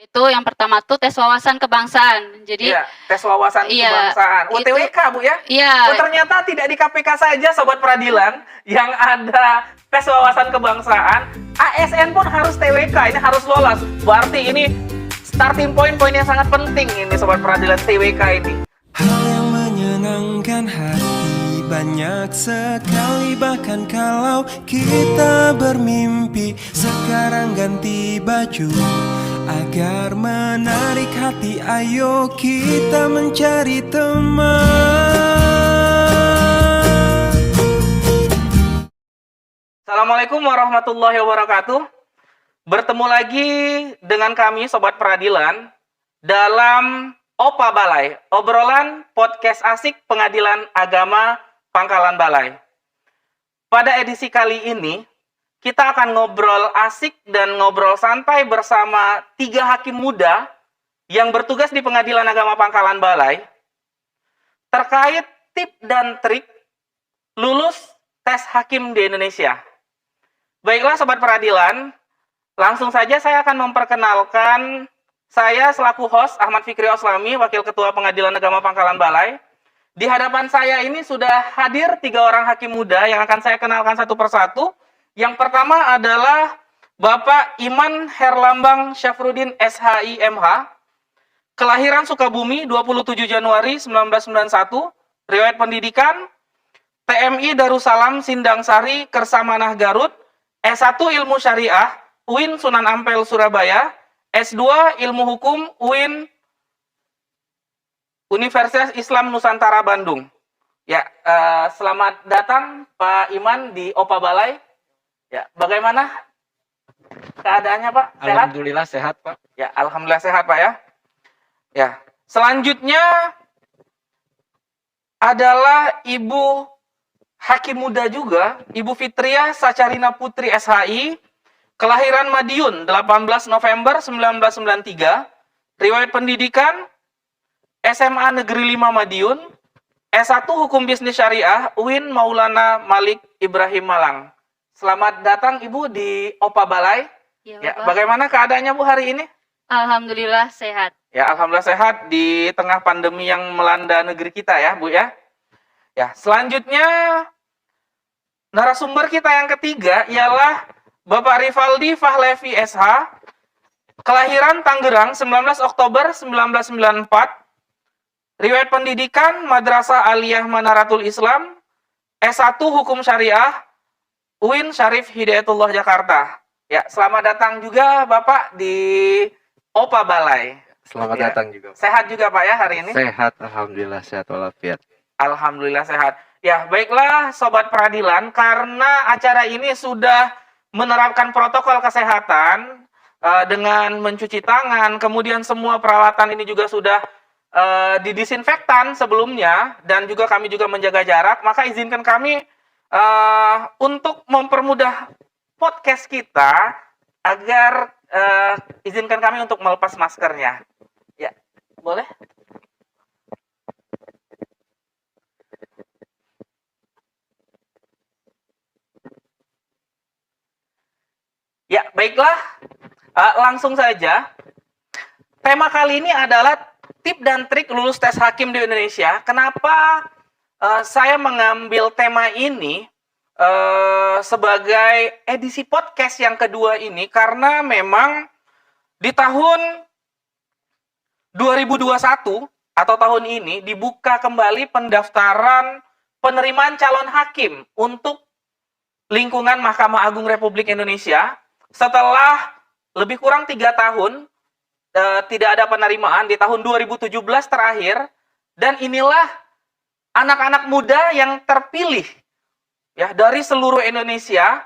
Itu yang pertama tuh tes wawasan kebangsaan. Jadi Iya, tes wawasan iya, kebangsaan. itu UTWK, Bu ya? Oh, iya, ternyata tidak di KPK saja, Sobat Peradilan, yang ada tes wawasan kebangsaan. ASN pun harus TWK, ini harus lolos. Berarti ini starting point yang sangat penting ini, Sobat Peradilan, TWK ini. Hal yang menyenangkan hati banyak sekali, bahkan kalau kita bermimpi. Sekarang ganti baju agar menarik hati, ayo kita mencari teman. Assalamualaikum warahmatullahi wabarakatuh. Bertemu lagi dengan kami Sobat Peradilan dalam OPA Balai, obrolan podcast asik Pengadilan Agama Pangkalan Balai. Pada edisi kali ini, kita akan ngobrol asik dan ngobrol santai bersama 3 hakim muda yang bertugas di Pengadilan Agama Pangkalan Balai terkait tip dan trik lulus tes hakim di Indonesia. Baiklah Sobat Peradilan, langsung saja saya akan memperkenalkan saya selaku host Ahmad Fikri Oslami, Wakil Ketua Pengadilan Agama Pangkalan Balai. Di hadapan saya ini sudah hadir 3 orang hakim muda yang akan saya kenalkan satu persatu. Yang pertama adalah Bapak Iman Herlambang Syafruddin SHI MH, kelahiran Sukabumi 27 Januari 1991, riwayat pendidikan TMI Darussalam Sindang Sari Kersamanah Garut, S1 Ilmu Syariah UIN Sunan Ampel Surabaya, S2 Ilmu Hukum UIN Universitas Islam Nusantara Bandung. Ya, selamat datang Pak Iman di OPA Balai. Ya, bagaimana keadaannya Pak? Sehat? Alhamdulillah sehat Pak. Ya, alhamdulillah sehat Pak ya. Ya, selanjutnya adalah Ibu Hakim muda juga, Ibu Fitriah Sacarina Putri SHI, kelahiran Madiun 18 November 1993, riwayat pendidikan SMA Negeri 5 Madiun, S1 Hukum Bisnis Syariah UIN Maulana Malik Ibrahim Malang. Selamat datang Ibu di OPA Balai. Ya, bagaimana keadaannya Bu hari ini? alhamdulillah sehat. Ya, alhamdulillah sehat di tengah pandemi yang melanda negeri kita ya, Bu ya. Ya, selanjutnya narasumber kita yang ketiga ialah Bapak Rivaldi Fahlevi SH, kelahiran Tangerang 19 Oktober 1994, riwayat pendidikan Madrasah Aliyah Manaratul Islam, S1 Hukum Syariah, UIN Syarif Hidayatullah Jakarta. Ya, selamat datang juga Bapak di OPA Balai. Selamat Ya. datang juga. Sehat juga Pak ya hari ini? Sehat, alhamdulillah sehat walafiat. Alhamdulillah sehat. Ya, baiklah Sobat Peradilan, karena acara ini sudah menerapkan protokol kesehatan dengan mencuci tangan, kemudian semua peralatan ini juga sudah didisinfektan sebelumnya, dan juga kami juga menjaga jarak, maka izinkan kami untuk mempermudah podcast kita agar izinkan kami untuk melepas maskernya. Ya, boleh? Ya, baiklah. Langsung saja. Tema kali ini adalah tip dan trik lulus tes hakim di Indonesia. Kenapa saya mengambil tema ini sebagai edisi podcast yang kedua ini? Karena memang di tahun 2021 atau tahun ini dibuka kembali pendaftaran penerimaan calon hakim untuk lingkungan Mahkamah Agung Republik Indonesia. Setelah lebih kurang 3 tahun tidak ada penerimaan di tahun 2017 terakhir, dan inilah anak-anak muda yang terpilih ya dari seluruh Indonesia,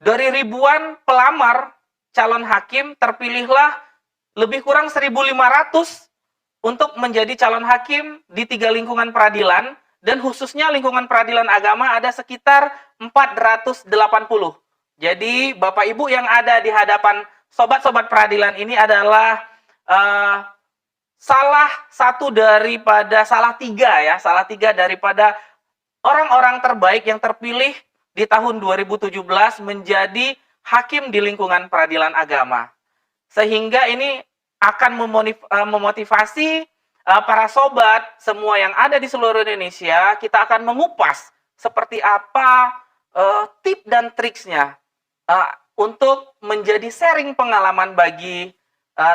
dari ribuan pelamar calon hakim terpilihlah lebih kurang 1.500 untuk menjadi calon hakim di 3 lingkungan peradilan, dan khususnya lingkungan peradilan agama ada sekitar 480. Jadi Bapak Ibu yang ada di hadapan sobat-sobat peradilan ini adalah salah tiga daripada orang-orang terbaik yang terpilih di tahun 2017 menjadi hakim di lingkungan peradilan agama. sehingga ini akan memotivasi para sobat semua yang ada di seluruh Indonesia. Kita akan mengupas seperti apa tip dan triksnya untuk menjadi sharing pengalaman bagi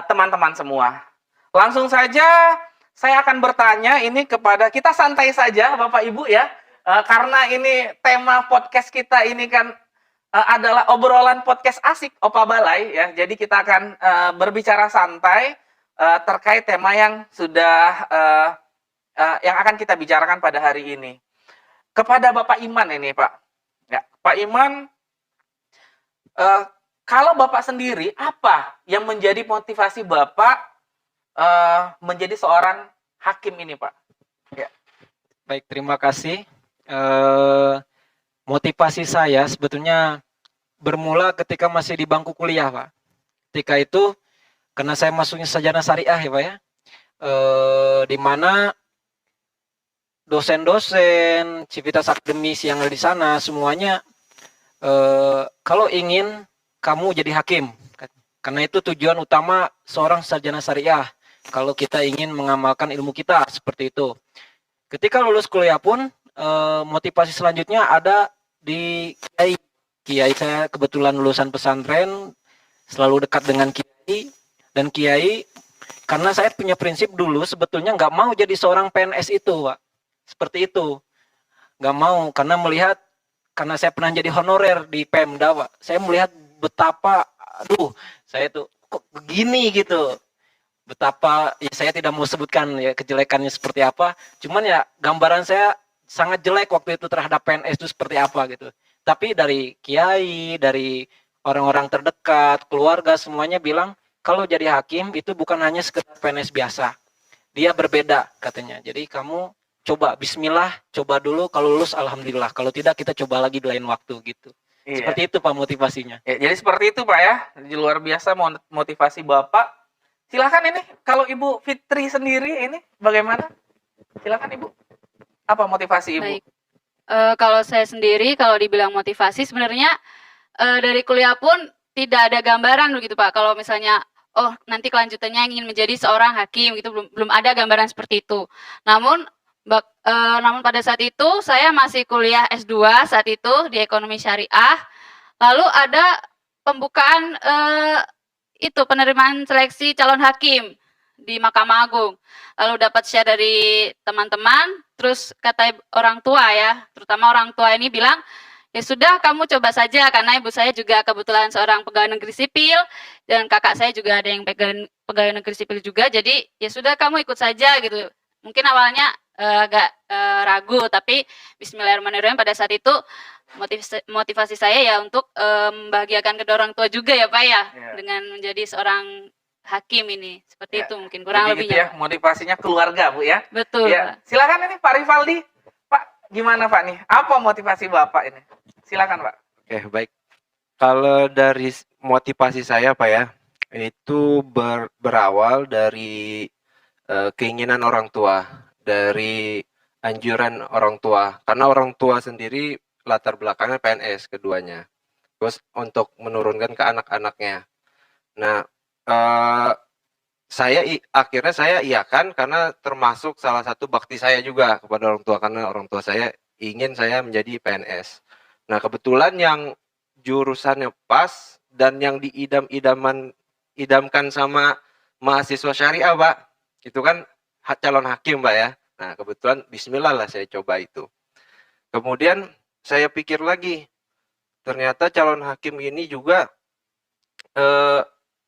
teman-teman semua. Langsung saja saya akan bertanya ini kepada, kita santai saja Bapak Ibu ya, karena ini tema podcast kita ini kan adalah obrolan podcast asik Opa Balai ya. Jadi kita akan berbicara santai terkait tema yang sudah yang akan kita bicarakan pada hari ini. Kepada Bapak Iman ini Pak. Ya, Pak Iman, kalau Bapak sendiri apa yang menjadi motivasi Bapak menjadi seorang hakim ini Pak? Ya. Baik, terima kasih. Motivasi saya sebetulnya bermula ketika masih di bangku kuliah, Pak. Ketika itu, karena saya masuknya sarjana syariah ya, Pak ya, di mana dosen-dosen, civitas akademis yang ada di sana semuanya, kalau ingin kamu jadi hakim, karena itu tujuan utama seorang sarjana syariah. Kalau kita ingin mengamalkan ilmu kita seperti itu. Ketika lulus kuliah pun, motivasi selanjutnya ada di Kiai saya kebetulan lulusan pesantren, selalu dekat dengan Kiai, dan Kiai, karena saya punya prinsip dulu sebetulnya nggak mau jadi seorang PNS itu, Pak. Seperti itu. Nggak mau, karena melihat, karena saya pernah jadi honorer di Pemda, Pak. Saya melihat betapa, saya tuh kok begini gitu. Betapa, ya saya tidak mau sebutkan ya kejelekannya seperti apa, cuman ya gambaran saya sangat jelek waktu itu terhadap PNS itu seperti apa gitu. Tapi dari kiai, dari orang-orang terdekat, keluarga semuanya bilang kalau jadi hakim itu bukan hanya sekedar PNS biasa. Dia berbeda katanya. Jadi kamu coba bismillah, coba dulu, kalau lulus alhamdulillah. Kalau tidak kita coba lagi di lain waktu gitu. Iya. Seperti itu Pak motivasinya. Ya, jadi seperti itu Pak ya. Luar biasa motivasi Bapak. Silakan ini kalau Ibu Fitri sendiri ini bagaimana? Silakan Ibu. Apa motivasi Ibu? Baik. Kalau saya sendiri, kalau dibilang motivasi, sebenarnya dari kuliah pun tidak ada gambaran begitu Pak. Kalau misalnya, oh nanti kelanjutannya ingin menjadi seorang hakim gitu, belum ada gambaran seperti itu. Namun pada saat itu saya masih kuliah S2 saat itu di ekonomi syariah. Lalu ada pembukaan penerimaan seleksi calon hakim di Mahkamah Agung. Lalu dapat share dari teman-teman, terus kata orang tua ya, terutama orang tua ini bilang, ya sudah kamu coba saja, karena ibu saya juga kebetulan seorang pegawai negeri sipil, dan kakak saya juga ada yang pegawai negeri sipil juga, jadi ya sudah kamu ikut saja gitu. Mungkin awalnya agak ragu, tapi bismillahirrahmanirrahim pada saat itu motivasi saya ya untuk membahagiakan kedua orang tua juga ya Pak ya, dengan menjadi seorang hakim ini. Seperti itu mungkin kurang lebihnya. lebihnya. Ya, motivasinya keluarga Bu ya. Betul. Ya. Pak. Silakan ini Pak Rivaldi. Pak, gimana Pak nih? Apa motivasi Bapak ini? Silakan Pak. Oke, baik. Kalau dari motivasi saya Pak ya, itu berawal dari keinginan orang tua, dari anjuran orang tua. Karena orang tua sendiri latar belakangnya PNS keduanya. Terus untuk menurunkan ke anak-anaknya. Nah, akhirnya saya iakan karena termasuk salah satu bakti saya juga kepada orang tua, karena orang tua saya ingin saya menjadi PNS. Nah, kebetulan yang jurusannya pas dan yang diidamkan sama mahasiswa syariah, Pak, itu kan calon hakim, Pak ya. Nah, kebetulan bismillah lah saya coba itu. Kemudian saya pikir lagi, ternyata calon hakim ini juga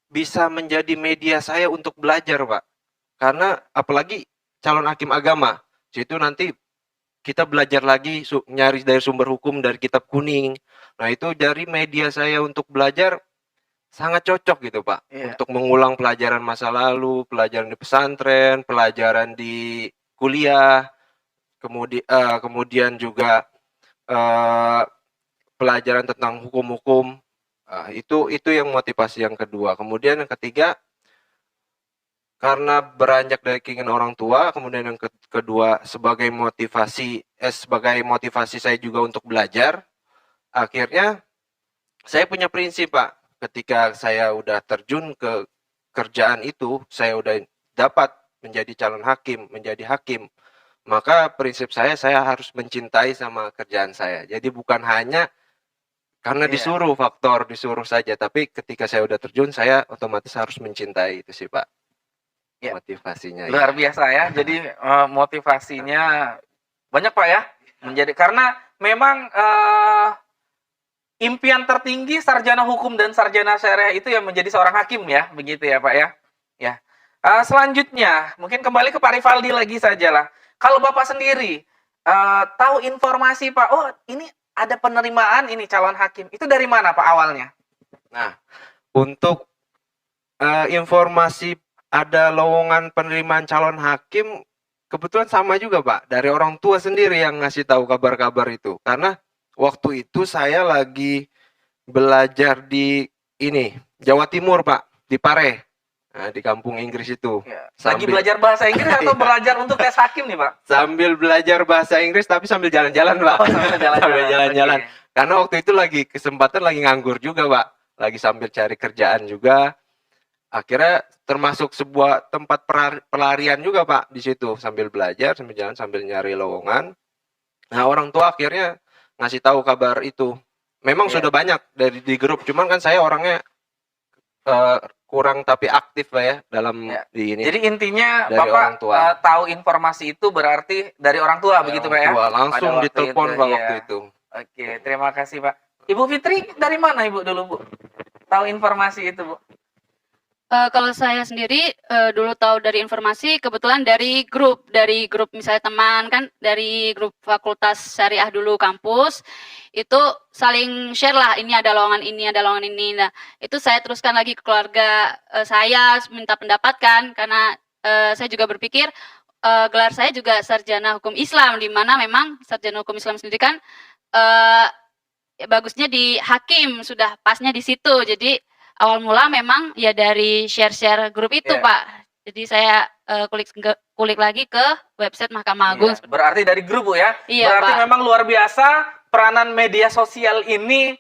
bisa menjadi media saya untuk belajar, Pak. Karena apalagi calon hakim agama, itu nanti kita belajar lagi nyari dari sumber hukum dari kitab kuning. Nah, itu dari media saya untuk belajar sangat cocok gitu, Pak. Untuk mengulang pelajaran masa lalu, pelajaran di pesantren, pelajaran di kuliah, kemudian juga pelajaran tentang hukum-hukum. Itu yang motivasi yang kedua. Kemudian yang ketiga, karena beranjak dari keinginan orang tua, kemudian yang kedua sebagai motivasi saya juga untuk belajar. Akhirnya saya punya prinsip, Pak. Ketika saya udah terjun ke kerjaan itu saya udah dapat menjadi calon hakim, menjadi hakim, maka prinsip saya harus mencintai sama kerjaan saya. Jadi bukan hanya karena Iya. disuruh saja, tapi ketika saya udah terjun, saya otomatis harus mencintai itu sih, Pak. Iya. Motivasinya. Luar biasa ya. Jadi motivasinya banyak Pak ya. Karena memang impian tertinggi sarjana hukum dan sarjana syariah itu yang menjadi seorang hakim ya, begitu ya Pak ya. Ya. Selanjutnya mungkin kembali ke Pak Rivaldi lagi saja lah. Kalau Bapak sendiri tahu informasi Pak, oh ini ada penerimaan ini calon hakim, itu dari mana Pak awalnya? Nah, untuk informasi ada lowongan penerimaan calon hakim, kebetulan sama juga Pak, dari orang tua sendiri yang ngasih tahu kabar-kabar itu. Karena waktu itu saya lagi belajar di Jawa Timur Pak, di Pare, nah, di kampung Inggris itu. Ya. Lagi belajar bahasa Inggris atau Iya. belajar untuk tes hakim nih Pak? Sambil belajar bahasa Inggris tapi sambil jalan-jalan Pak. Oh, sambil jalan-jalan. Sambil jalan-jalan. Oke. Karena waktu itu lagi kesempatan lagi nganggur juga Pak, lagi sambil cari kerjaan juga. Akhirnya termasuk sebuah tempat pelarian juga Pak di situ, sambil belajar, sambil jalan, sambil nyari lowongan. Nah, orang tua akhirnya ngasih tahu kabar itu. Memang Iya. sudah banyak dari di grup, cuman kan saya orangnya kurang tapi aktif Pak ya dalam Iya. di ini. Jadi intinya Dari Bapak orang tua. tahu informasi itu berarti dari orang tua Dari begitu orang Pak ya? tua. Langsung Pada waktu ditelepon itu, Pak iya. waktu itu. Oke, terima kasih Pak. Ibu Fitri dari mana Ibu dulu Bu? Tahu informasi itu Bu? Kalau saya sendiri dulu tahu dari informasi kebetulan dari grup misalnya teman kan dari grup fakultas syariah dulu kampus itu saling share lah ini ada lowongan ini. Nah itu saya teruskan lagi ke keluarga saya minta pendapat kan karena saya juga berpikir gelar saya juga sarjana hukum Islam di mana memang sarjana hukum Islam sendiri kan bagusnya di hakim sudah pasnya di situ jadi awal mula memang ya dari share-share grup itu Iya. Pak. Jadi saya kulik lagi ke website Mahkamah Agung. Iya, berarti dari grup Bu ya? Iya, Berarti Pak. memang luar biasa peranan media sosial ini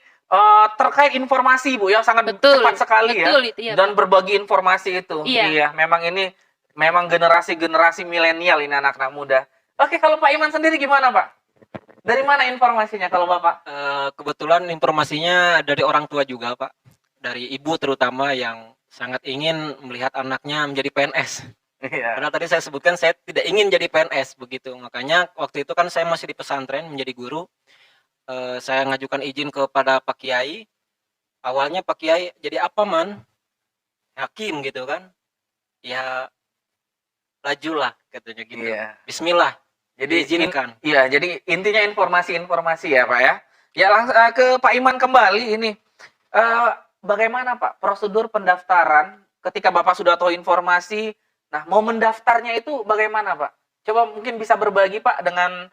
terkait informasi Bu ya sangat Betul, cepat sekali betul ya. itu ya, Dan Pak. berbagi informasi itu. Iya. Memang ini memang generasi milenial ini anak-anak muda. Oke, kalau Pak Iman sendiri gimana Pak? Dari mana informasinya kalau Bapak? Kebetulan informasinya dari orang tua juga Pak, dari ibu terutama yang sangat ingin melihat anaknya menjadi PNS. Iya. Karena tadi saya sebutkan saya tidak ingin jadi PNS begitu. Makanya waktu itu kan saya masih di pesantren menjadi guru. Saya ngajukan izin kepada Pak Kiai. Awalnya Pak Kiai jadi apa man? Hakim gitu kan? Ya lajulah katanya gitu. Iya. Bismillah. Jadi Diizinkan. Iya, jadi intinya informasi-informasi ya Pak ya. Ya langsung ke Pak Iman kembali ini. Bagaimana Pak prosedur pendaftaran ketika Bapak sudah tahu informasi? Nah, mau mendaftarnya itu bagaimana Pak? Coba mungkin bisa berbagi Pak dengan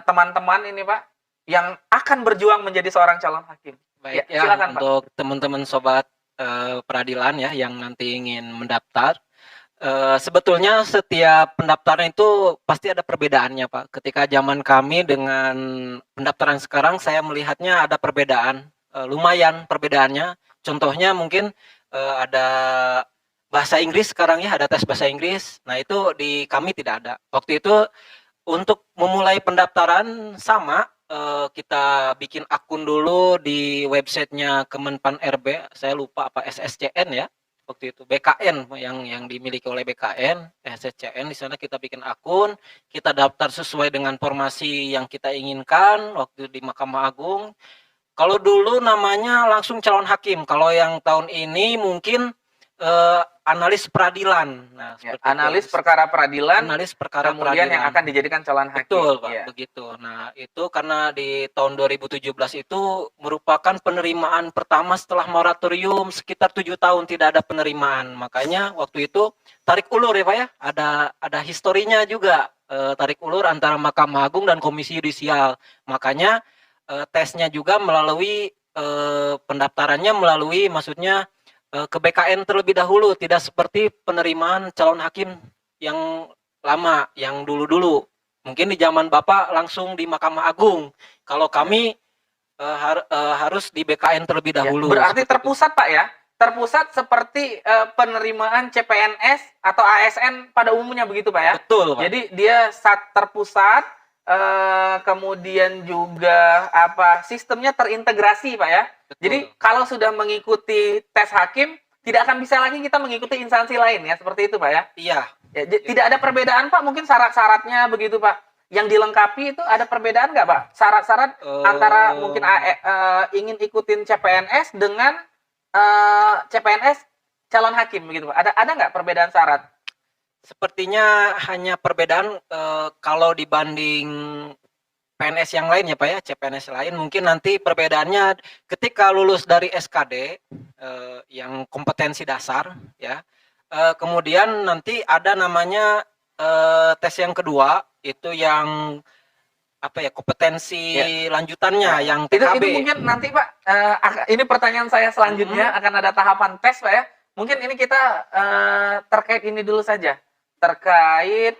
teman-teman ini Pak yang akan berjuang menjadi seorang calon hakim. Baik Ya, ya, silakan, Pak. untuk teman-teman sobat peradilan ya yang nanti ingin mendaftar. Sebetulnya setiap pendaftaran itu pasti ada perbedaannya Pak. Ketika zaman kami dengan pendaftaran sekarang saya melihatnya ada perbedaan, lumayan perbedaannya. Contohnya mungkin ada bahasa Inggris sekarang ya, ada tes bahasa Inggris. Nah itu di kami tidak ada. Waktu itu untuk memulai pendaftaran sama, kita bikin akun dulu di websitenya Kemenpan RB, saya lupa apa SSCN ya. Waktu itu BKN yang dimiliki oleh BKN, SSCN, di sana kita bikin akun, kita daftar sesuai dengan formasi yang kita inginkan waktu di Mahkamah Agung. Kalau dulu namanya langsung calon hakim, kalau yang tahun ini mungkin analis peradilan. Nah, Ya, seperti itu. analis perkara peradilan, Analis perkara kemudian yang peradilan. akan dijadikan calon hakim. Betul Pak, Iya. begitu. Nah itu karena di tahun 2017 itu merupakan penerimaan pertama setelah moratorium sekitar 7 tahun tidak ada penerimaan. Makanya waktu itu tarik ulur ya Pak ya, ada historinya juga, tarik ulur antara Mahkamah Agung dan Komisi Yudisial. Makanya tesnya juga melalui pendaftarannya melalui maksudnya ke BKN terlebih dahulu, tidak seperti penerimaan calon hakim yang lama, yang dulu-dulu. Mungkin di zaman Bapak langsung di Mahkamah Agung. Kalau kami harus di BKN terlebih Ya, dahulu. berarti Seperti itu. terpusat Pak ya. terpusat seperti penerimaan CPNS atau ASN pada umumnya begitu Pak ya? Betul, Pak. Jadi dia terpusat, kemudian juga sistemnya terintegrasi Pak ya. Betul. Jadi kalau sudah mengikuti tes hakim, tidak akan bisa lagi kita mengikuti instansi lain ya, seperti itu Pak ya? Iya. Ya, tidak ada perbedaan Pak, mungkin syarat-syaratnya begitu Pak. Yang dilengkapi itu ada perbedaan nggak Pak? Syarat-syarat antara mungkin ingin ikutin CPNS dengan CPNS calon hakim begitu Pak. Ada nggak perbedaan syarat? Sepertinya hanya perbedaan kalau dibanding PNS yang lain ya Pak ya, CPNS lain mungkin nanti perbedaannya ketika lulus dari SKD yang kompetensi dasar ya. Kemudian nanti ada namanya tes yang kedua itu yang kompetensi lanjutannya yang Itu TKB. mungkin nanti Pak, ini pertanyaan saya selanjutnya akan ada tahapan tes Pak ya. Mungkin ini kita terkait ini dulu saja, terkait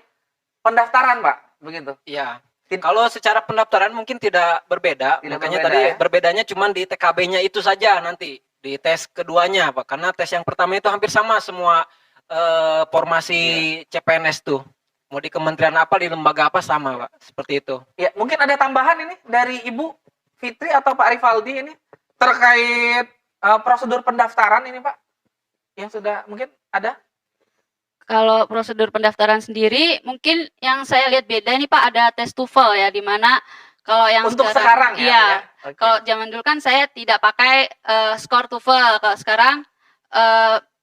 pendaftaran Pak, begitu. Iya. Kalau secara pendaftaran mungkin tidak berbeda, makanya berbeda, tadi ya? berbedanya cuma di TKB-nya itu saja nanti di tes keduanya Pak, karena tes yang pertama itu hampir sama semua formasi CPNS tuh. Mau di kementerian apa, di lembaga apa sama Pak, seperti itu. Ya, mungkin ada tambahan ini dari Ibu Fitri atau Pak Rivaldi ini terkait prosedur pendaftaran ini Pak, yang sudah mungkin ada? Kalau prosedur pendaftaran sendiri, mungkin yang saya lihat beda nih Pak, ada tes TOEFL ya, di mana kalau yang Untuk sekarang ya, iya, ya? Oke. kalau zaman dulu kan saya tidak pakai skor TOEFL. Kalau sekarang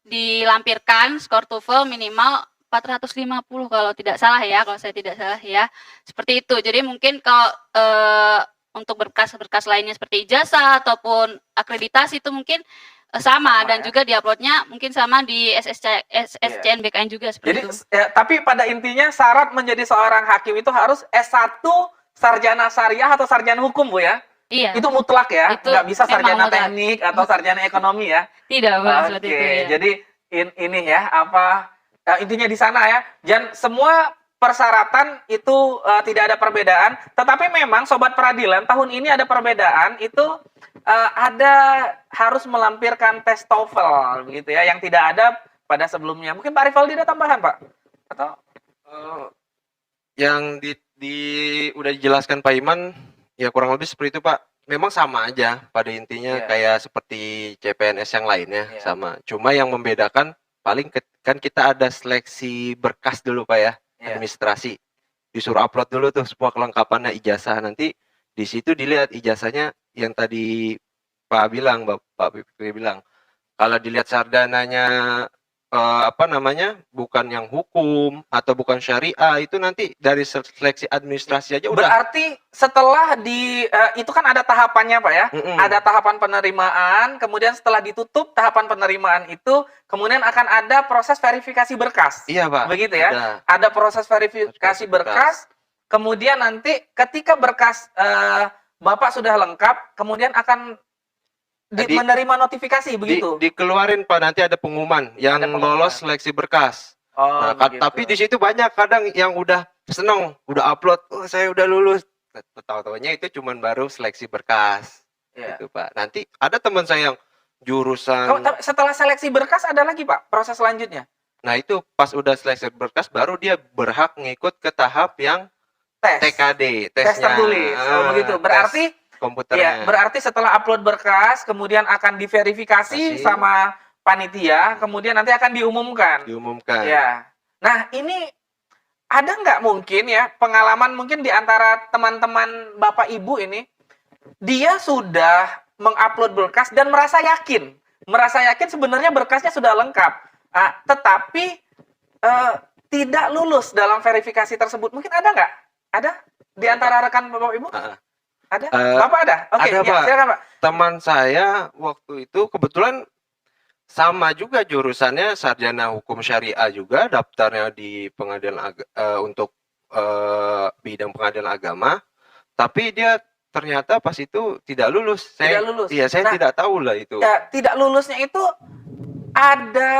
dilampirkan skor TOEFL minimal 450 kalau tidak salah ya, kalau saya tidak salah ya. Seperti itu. Jadi mungkin kalau untuk berkas-berkas lainnya seperti ijazah ataupun akreditasi itu mungkin sama dan ya? juga diuploadnya mungkin sama di SSCN BKN juga seperti Jadi, itu. tapi pada intinya syarat menjadi seorang hakim itu harus S1 sarjana syariah atau sarjana hukum Bu ya? Iya. Itu mutlak ya, Itu nggak bisa memang sarjana mutlak. teknik atau sarjana ekonomi ya? Tidak Pak, Oke, seperti itu ya. jadi ini ya intinya di sana ya. Dan semua persyaratan itu tidak ada perbedaan. Tetapi memang sobat peradilan tahun ini ada perbedaan itu ada harus melampirkan tes TOEFL begitu ya, yang tidak ada pada sebelumnya. Mungkin Pak Rivaldi ada tambahan Pak? Atau yang udah dijelaskan Pak Iman ya kurang lebih seperti itu Pak. Memang sama aja pada intinya Iya. kayak seperti CPNS yang lainnya Iya. sama. Cuma yang membedakan paling kan kita ada seleksi berkas dulu Pak ya, Iya. administrasi. Disuruh upload dulu tuh semua kelengkapannya ijazah, nanti di situ dilihat ijazahnya yang tadi Pak bilang, Pak Fikri bilang. Kalau dilihat sarjananya bukan yang hukum atau bukan syariah, itu nanti dari seleksi administrasi aja udah. Berarti setelah itu kan ada tahapannya Pak ya? Mm-mm. Ada tahapan penerimaan, kemudian setelah ditutup tahapan penerimaan itu, kemudian akan ada proses verifikasi berkas. Iya Pak. Begitu ya? Ada proses verifikasi berkas, kemudian nanti ketika berkas Bapak sudah lengkap, kemudian akan menerima notifikasi begitu. Dikeluarin Pak, nanti ada pengumuman yang Ada pengumuman. lolos seleksi berkas. Oh, Nah, begitu. tapi di situ banyak kadang yang udah seneng, udah upload, oh saya udah lulus. Tahu-tahunya itu cuman baru seleksi berkas. Iya. Gitu Pak. Nanti ada teman saya yang jurusan. Tapi setelah seleksi berkas ada lagi Pak proses selanjutnya? Nah, itu pas udah seleksi berkas baru dia berhak ngikut ke tahap yang Tes. TKD, Tes tesnya. tertulis. Oh, begitu. Tes Berarti komputernya. ya, berarti setelah upload berkas, kemudian akan diverifikasi Kasih. sama panitia, kemudian nanti akan diumumkan. Diumumkan. Ya. Nah, ini ada nggak mungkin ya pengalaman mungkin di antara teman-teman Bapak Ibu ini, dia sudah mengupload berkas dan merasa yakin sebenarnya berkasnya sudah lengkap, tetapi tidak lulus dalam verifikasi tersebut. Mungkin ada nggak? Ada di antara rekan Bapak Ibu? Ada? Bapak ada? Oke, ada, ya, Pak. silakan Pak. Teman saya waktu itu kebetulan sama juga jurusannya sarjana hukum syariah juga, daftarnya di pengadilan untuk bidang pengadilan agama, tapi dia ternyata pas itu tidak lulus. Tidak lulus. Iya, saya Nah, tidak tahu lah itu. Ya, tidak lulusnya itu ada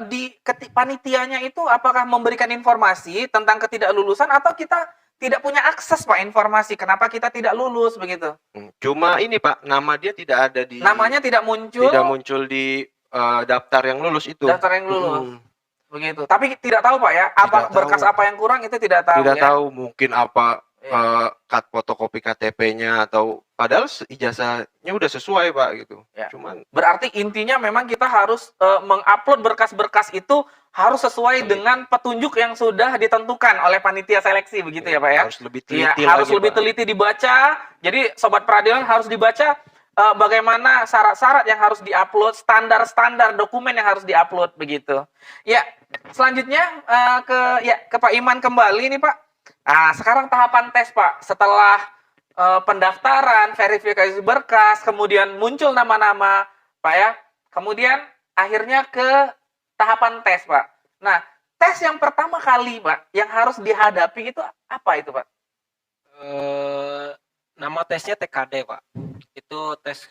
di panitianya itu apakah memberikan informasi tentang ketidaklulusan atau kita tidak punya akses Pak informasi kenapa kita tidak lulus begitu? Cuma ini Pak, nama dia tidak ada di. Namanya tidak muncul. Tidak muncul di daftar yang lulus itu. Daftar yang lulus. Mm, Begitu. Tapi tidak tahu Pak ya, apa Tidak berkas tahu. apa yang kurang itu tidak tahu Tidak ya. tahu mungkin apa Iya. fotokopi KTP-nya atau padahal ijazahnya udah sesuai Pak gitu. Ya. Cuman Berarti intinya memang kita harus mengupload berkas-berkas itu harus sesuai dengan petunjuk yang sudah ditentukan oleh panitia seleksi begitu ya Pak ya. harus lebih Iya, teliti harus lagi, lebih Pak. teliti dibaca. Jadi sobat peradilan harus dibaca bagaimana syarat-syarat yang harus diupload, standar-standar dokumen yang harus diupload begitu. Ya, selanjutnya ke Pak Iman kembali nih Pak. Sekarang tahapan tes Pak. Setelah pendaftaran, verifikasi berkas, kemudian muncul nama-nama Pak ya. Kemudian akhirnya ke tahapan tes Pak. Nah, tes yang pertama kali Pak yang harus dihadapi itu apa itu Pak? Nama tesnya TKD, Pak. Itu tes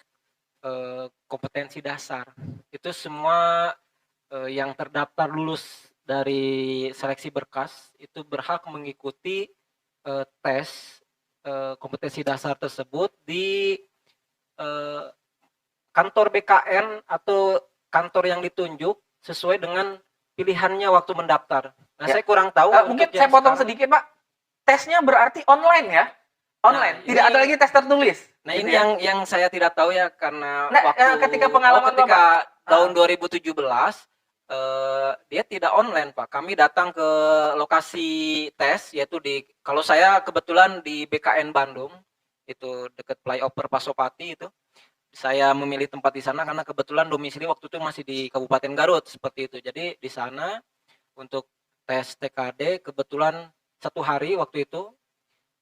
kompetensi dasar. Itu semua yang terdaftar lulus dari seleksi berkas itu berhak mengikuti tes kompetensi dasar tersebut di kantor BKN atau kantor yang ditunjuk sesuai dengan pilihannya waktu mendaftar. Nah, Ya. saya kurang tahu. Mungkin untuk saya yang potong sekarang. sedikit Pak. Tesnya berarti online ya? Online. Nah, Tidak ini- ada lagi tes tertulis. Nah, gitu ini ya? yang saya tidak tahu ya karena Nah, ketika pengalaman ketika Bapak. tahun 2017 dia tidak online, Pak. Kami datang ke lokasi tes yaitu kalau saya kebetulan di BKN Bandung, itu dekat flyover Pasopati itu. Saya memilih tempat di sana karena kebetulan domisili waktu itu masih di Kabupaten Garut seperti itu. Jadi di sana untuk tes TKD kebetulan 1 hari waktu itu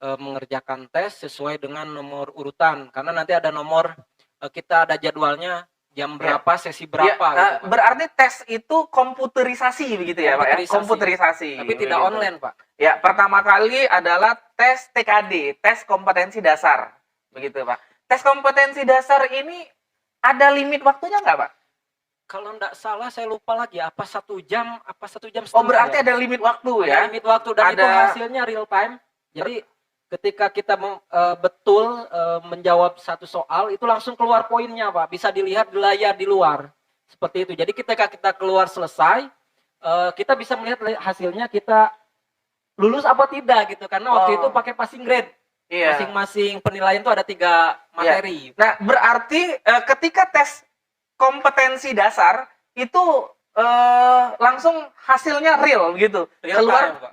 mengerjakan tes sesuai dengan nomor urutan karena nanti ada nomor kita ada jadwalnya jam berapa sesi berapa Ya, gitu, Pak. berarti tes itu komputerisasi begitu ya Pak ya? Komputerisasi. Tapi tidak Begitu. online, Pak. Ya, pertama kali adalah tes TKD, tes kompetensi dasar. Begitu Pak. Tes kompetensi dasar ini ada limit waktunya nggak Pak? Kalau enggak salah saya lupa lagi apa 1 jam Oh, setengah berarti ya. ada limit waktu Ada ya? limit waktu dan itu Ada- hasilnya real time. Jadi ketika kita betul menjawab satu soal itu langsung keluar poinnya Pak, bisa dilihat di layar di luar seperti itu. Jadi ketika kita keluar selesai kita bisa melihat hasilnya kita lulus apa tidak gitu karena waktu Oh. itu pakai passing grade. Iya. Masing-masing penilaian itu ada 3 materi. Nah, berarti ketika tes kompetensi dasar itu langsung hasilnya real gitu. Real keluar time, Pak.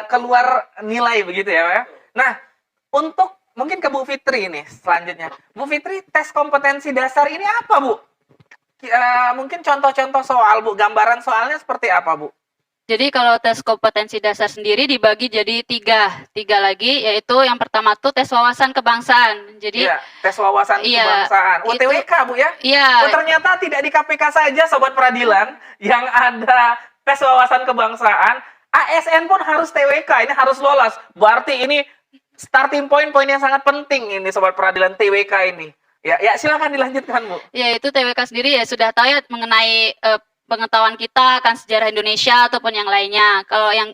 keluar nilai begitu ya, Pak ya. Nah, untuk mungkin ke Bu Fitri nih selanjutnya. Bu Fitri, tes kompetensi dasar ini apa, Bu? Mungkin contoh-contoh soal, Bu. Gambaran soalnya seperti apa, Bu? Jadi kalau tes kompetensi dasar sendiri dibagi jadi tiga lagi, yaitu yang pertama tuh tes wawasan kebangsaan. Jadi Iya, tes wawasan Iya, kebangsaan. UTWK, Bu ya? Oh, iya, ternyata tidak di KPK saja, Sobat Peradilan, yang ada tes wawasan kebangsaan. ASN pun harus TWK, ini harus lolos. Berarti ini starting point yang sangat penting ini, Sobat Peradilan, TWK ini. Ya, silakan dilanjutkan, Bu. ya itu TWK sendiri ya sudah tahu ya mengenai pengetahuan kita akan sejarah Indonesia ataupun yang lainnya. Kalau yang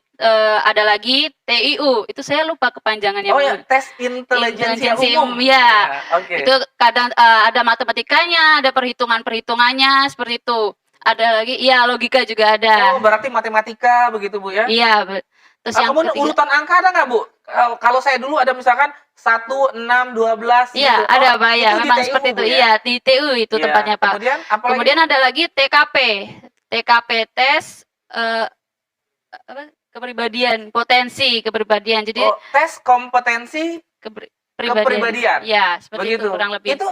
ada lagi TIU, itu saya lupa kepanjangannya. Oh Bu. ya, tes intelijensia Intelijensi umum. umum, ya. Oke. Itu kadang ada matematikanya, ada perhitungannya seperti itu. Ada lagi, iya logika juga ada. Oh, berarti matematika begitu, Bu ya? Iya, terus yang Kemudian ketiga, urutan angka ada nggak, Bu? Kalau saya dulu ada misalkan 1, 6, 12 iya gitu. ada Oh, Pak ya, itu di memang TIU, seperti itu. Bu, ya? Iya, di TU itu Iya. tempatnya Pak. Kemudian apa lagi? Kemudian ada lagi TKP. TKP tes kepribadian, potensi kepribadian. Jadi Oh, tes kompetensi kepribadian. Ya, seperti begitu. itu kurang lebih. Itu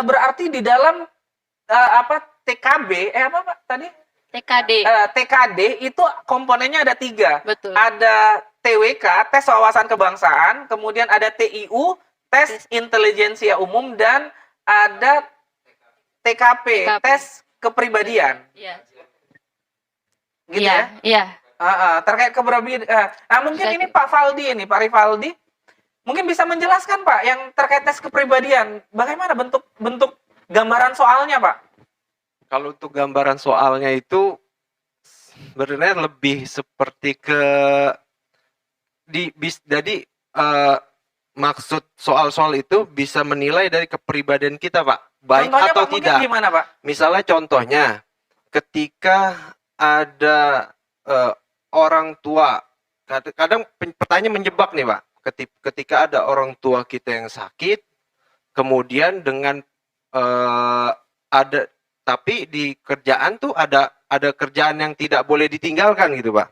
berarti di dalam TKB, apa Pak tadi? TKD. TKD itu komponennya ada 3. Betul. Ada TWK, tes wawasan kebangsaan, kemudian ada TIU, tes intelijensia umum, dan ada TKP, TKP. tes kepribadian. Iya. Gitu Iya, ya? iya. Terkait kepribadian. Mungkin Saya- ini Pak Rivaldi, mungkin bisa menjelaskan Pak yang terkait tes kepribadian. Bagaimana bentuk gambaran soalnya, Pak? Kalau untuk gambaran soalnya itu sebenarnya lebih seperti jadi maksud soal-soal itu bisa menilai dari kepribadian kita, Pak. baik Contohnya atau Pak, mungkin tidak. gimana Pak? Misalnya contohnya, ketika ada orang tua, kadang pertanyaan menjebak nih Pak. Ketika ada orang tua kita yang sakit, kemudian dengan ada, tapi di kerjaan tuh ada kerjaan yang tidak boleh ditinggalkan gitu Pak.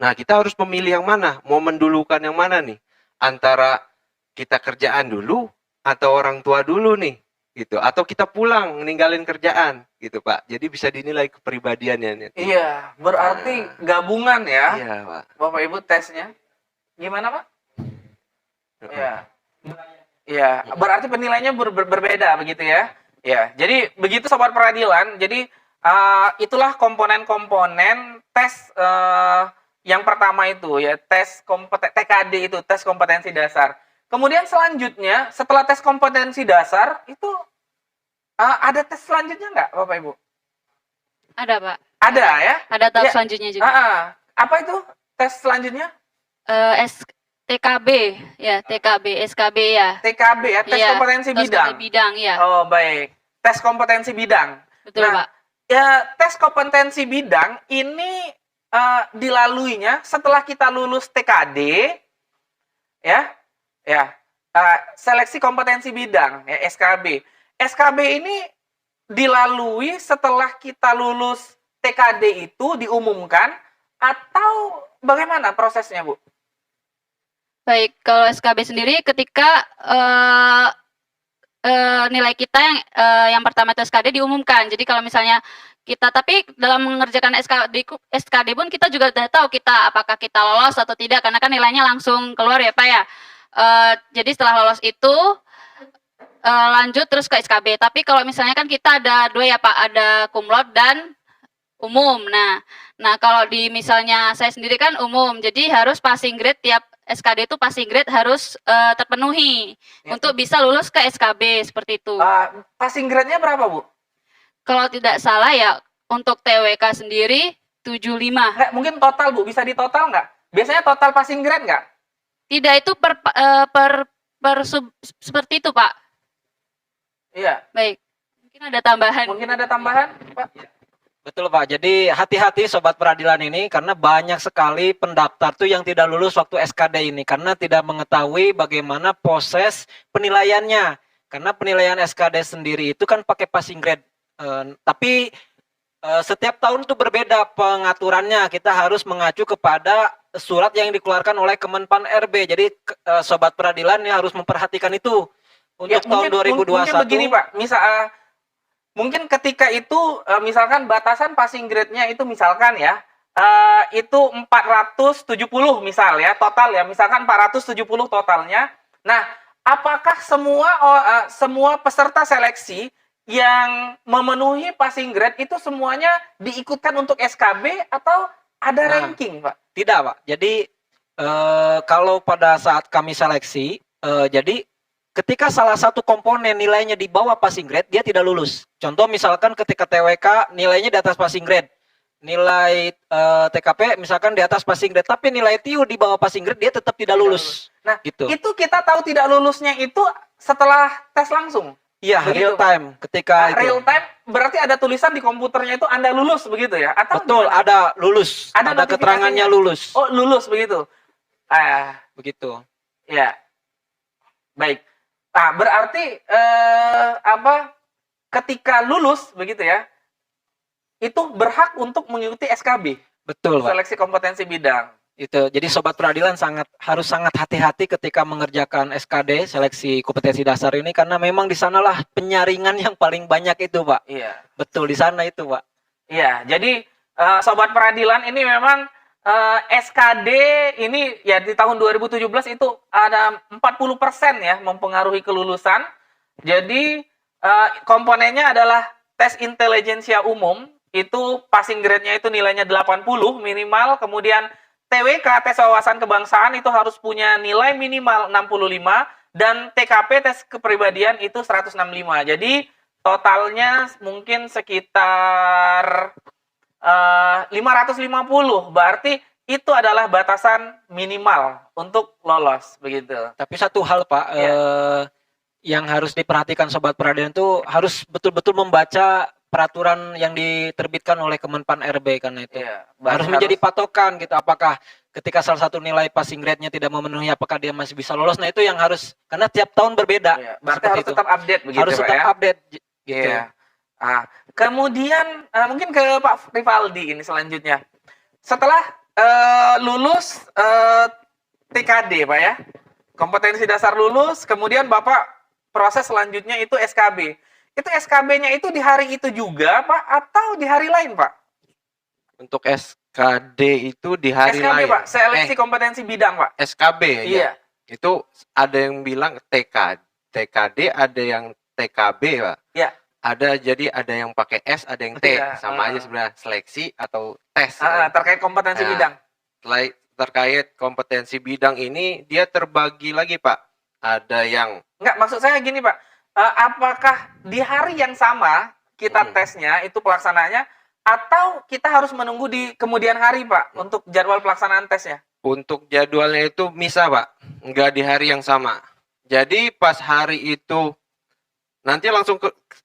Nah, kita harus memilih yang mana, mau mendulukan yang mana nih, antara kita kerjaan dulu atau orang tua dulu nih, gitu, atau kita pulang ninggalin kerjaan, gitu Pak. Jadi bisa dinilai kepribadiannya nih. Iya, berarti gabungan ya, Iya Pak. Bapak Ibu tesnya. Gimana Pak? Iya. Iya, berarti penilaiannya berbeda begitu ya. Ya, jadi begitu sobat peradilan. Jadi itulah komponen-komponen tes yang pertama itu ya, tes TKD itu, tes kompetensi dasar. Kemudian selanjutnya setelah tes kompetensi dasar itu ada tes selanjutnya nggak, Bapak Ibu? Ada, Pak. Ada ya? Ada tahap Ya. selanjutnya juga. Apa itu tes selanjutnya? TKB, ya, TKB, SKB ya. TKB ya, tes Iya, kompetensi tes bidang. bidang ya. Oh, baik. Tes kompetensi bidang. Betul, Nah, Pak. Ya, tes kompetensi bidang ini dilaluinya setelah kita lulus TKD, ya, seleksi kompetensi bidang, ya, SKB. SKB ini dilalui setelah kita lulus TKD itu diumumkan atau bagaimana prosesnya, Bu? Baik, kalau SKB sendiri ketika nilai kita yang pertama itu SKD diumumkan. Jadi kalau misalnya kita, tapi dalam mengerjakan SKD pun kita juga udah tahu kita apakah kita lolos atau tidak, karena kan nilainya langsung keluar ya Pak ya. Jadi setelah lolos itu lanjut terus ke SKB. Tapi kalau misalnya kan kita ada dua ya Pak, ada cum laude dan umum. Nah kalau di misalnya saya sendiri kan umum, jadi harus passing grade, tiap SKD itu passing grade harus terpenuhi Ya. untuk bisa lulus ke SKB seperti itu. Passing grade-nya berapa, Bu? Kalau tidak salah ya untuk TWK sendiri 75. Nggak, mungkin total, Bu. Bisa ditotal nggak? Biasanya total passing grade nggak? Tidak, itu per seperti itu Pak. Iya. Baik. Mungkin ada tambahan. Mungkin ada tambahan, Pak? Betul Pak, jadi hati-hati sobat peradilan ini karena banyak sekali pendaftar tuh yang tidak lulus waktu SKD ini karena tidak mengetahui bagaimana proses penilaiannya. Karena penilaian SKD sendiri itu kan pakai passing grade. Tapi setiap tahun itu berbeda pengaturannya. Kita harus mengacu kepada surat yang dikeluarkan oleh Kemenpan RB. Jadi sobat peradilan ya harus memperhatikan itu untuk tahun 2021. Mungkin begini Pak, mungkin ketika itu misalkan batasan passing grade-nya itu misalkan ya itu 470 misal ya, total ya, misalkan 470 totalnya. Nah, apakah semua peserta seleksi yang memenuhi passing grade itu semuanya diikutkan untuk SKB atau ada ranking, Pak? Tidak, Pak. Jadi kalau pada saat kami seleksi, jadi ketika salah satu komponen nilainya di bawah passing grade, dia tidak lulus. Contoh misalkan ketika TWK nilainya di atas passing grade, nilai TKP misalkan di atas passing grade, tapi nilai TIU di bawah passing grade, dia tetap tidak lulus. Nah, gitu. Itu kita tahu tidak lulusnya itu setelah tes langsung. Iya, begitu, real time ketika itu. Real time berarti ada tulisan di komputernya itu Anda lulus begitu ya? Atau Betul, gimana? ada lulus. Ada Ada keterangannya lulus. Oh, lulus begitu. Begitu. Ya. Baik. Nah, berarti ketika lulus begitu ya, itu berhak untuk mengikuti SKB, Betul, Pak. seleksi kompetensi bidang. Itu. Jadi sobat peradilan harus sangat hati-hati ketika mengerjakan SKD, seleksi kompetensi dasar ini karena memang di sanalah penyaringan yang paling banyak itu, Pak. Iya. Betul, di sana itu, Pak. Iya, jadi sobat peradilan ini memang SKD ini ya di tahun 2017 itu ada 40% ya mempengaruhi kelulusan. Jadi komponennya adalah tes intelijensia umum, itu passing grade-nya itu nilainya 80 minimal, kemudian TWK tes wawasan kebangsaan itu harus punya nilai minimal 65 dan TKP tes kepribadian itu 165. Jadi totalnya mungkin sekitar 550. Berarti itu adalah batasan minimal untuk lolos begitu. Tapi satu hal, Pak, Iya. yang harus diperhatikan sobat peradilan itu harus betul-betul membaca peraturan yang diterbitkan oleh Kemenpan RB karena itu. Iya, Harus menjadi patokan gitu, apakah ketika salah satu nilai passing grade-nya tidak memenuhi apakah dia masih bisa lolos. Nah, itu yang harus, karena tiap tahun berbeda. Iya, berarti seperti harus itu. tetap update begitu Harus Pak tetap ya. update gitu. Iya. Kemudian mungkin ke Pak Rivaldi ini selanjutnya. Setelah lulus TKD Pak ya, kompetensi dasar lulus, kemudian Bapak proses selanjutnya itu SKB. Itu SKB-nya itu di hari itu juga Pak atau di hari lain Pak? Untuk SKD itu di hari SKB lain. Pak, seleksi kompetensi bidang Pak. SKB ya. Iya. Itu ada yang bilang TKD, ada yang TKB, Pak. Iya. Ada yang pakai S, ada yang T. Iya, Sama aja sebenarnya, seleksi atau tes. Terkait kompetensi Nah, bidang. Terkait kompetensi bidang ini dia terbagi lagi, Pak. Ada yang Enggak, maksud saya gini Pak. Apakah di hari yang sama kita tesnya itu pelaksanaannya atau kita harus menunggu di kemudian hari Pak untuk jadwal pelaksanaan tesnya? untuk jadwalnya itu misah, Pak. Nggak di hari yang sama. Jadi pas hari itu nanti langsung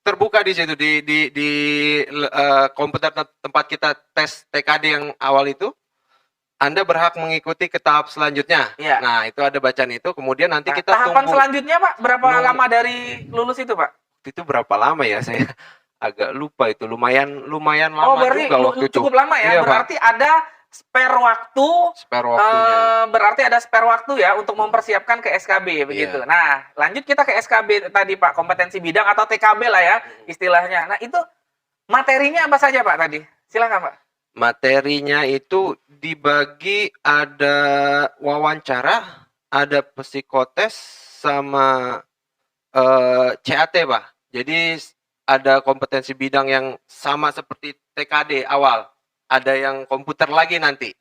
terbuka di situ di komputer tempat kita tes TKD yang awal itu. Anda berhak mengikuti ke tahap selanjutnya. Iya. Nah, itu ada bacaan itu. Kemudian nanti Nah, kita tahapan tunggu. selanjutnya Pak, berapa Nunggu. lama dari lulus itu Pak? Itu berapa lama ya? Saya agak lupa itu. Lumayan lama Berarti juga waktu itu. cukup lama ya. Iya, Pak. Berarti ada spare waktu. Spare waktunya. Berarti ada spare waktu ya untuk mempersiapkan ke SKB begitu. Iya. Nah, lanjut kita ke SKB tadi Pak, kompetensi bidang atau TKB lah ya istilahnya. Nah, itu materinya apa saja Pak tadi? Silakan Pak. Materinya itu dibagi ada wawancara, ada psikotes sama CAT, Pak. Jadi ada kompetensi bidang yang sama seperti TKD awal. Ada yang komputer lagi nanti.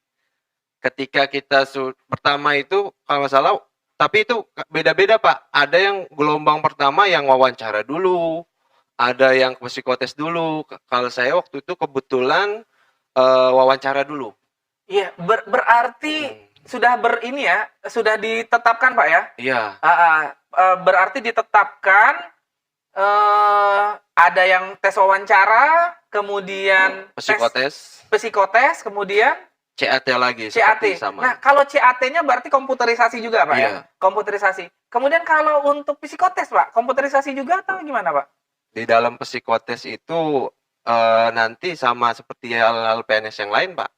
Ketika kita pertama itu kalau nggak salah, tapi itu beda-beda, Pak. Ada yang gelombang pertama yang wawancara dulu, ada yang psikotes dulu. Kalau saya waktu itu kebetulan wawancara dulu. Iya, berarti sudah sudah ditetapkan Pak ya? Iya. Berarti ditetapkan ada yang tes wawancara, kemudian Psikotes, psikotes, kemudian CAT lagi CAT. seperti sama. Nah, kalau CAT-nya berarti komputerisasi juga Pak ya? Iya. Komputerisasi. Kemudian kalau untuk psikotes Pak, komputerisasi juga atau gimana Pak? Di dalam psikotes itu nanti sama seperti hal-hal PNS yang lain, Pak.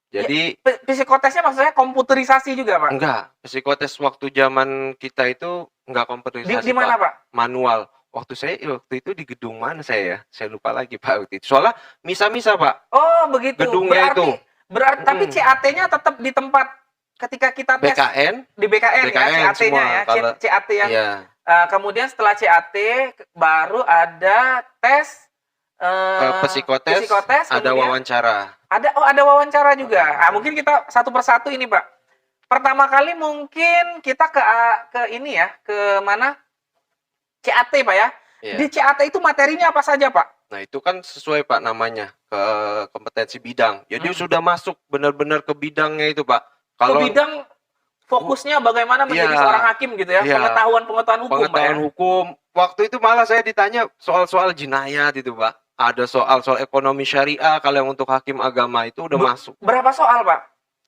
Jadi Psikotesnya maksudnya komputerisasi juga Pak? enggak, psikotes waktu zaman kita itu enggak komputerisasi. Di mana Pak? Manual. Waktu itu di gedung mana saya ya? Saya lupa lagi Pak waktu itu. Soalnya misa-misa, Pak. Oh, begitu. Gedungnya Berarti tapi CAT-nya tetap di tempat ketika kita tes BKN di BKN ya, CAT-nya semua. ya, Kalau, CAT yang iya. kemudian setelah CAT baru ada tes Psikotes, ada kemudian wawancara. ada wawancara juga. Mungkin kita satu persatu ini Pak. Pertama kali mungkin kita ke ini ya, ke mana? CAT Pak ya. Iya. Di CAT itu materinya apa saja Pak? Nah, itu kan sesuai Pak namanya ke kompetensi bidang. Jadi sudah masuk benar-benar ke bidangnya itu, Pak. Ke bidang fokusnya bagaimana menjadi Iya. seorang hakim gitu ya, Iya. pengetahuan hukum Pak ya. Pengetahuan hukum. Waktu itu malah saya ditanya soal-soal jinayat itu, Pak. Ada soal-soal ekonomi syariah kalau yang untuk hakim agama itu udah masuk. Berapa soal Pak?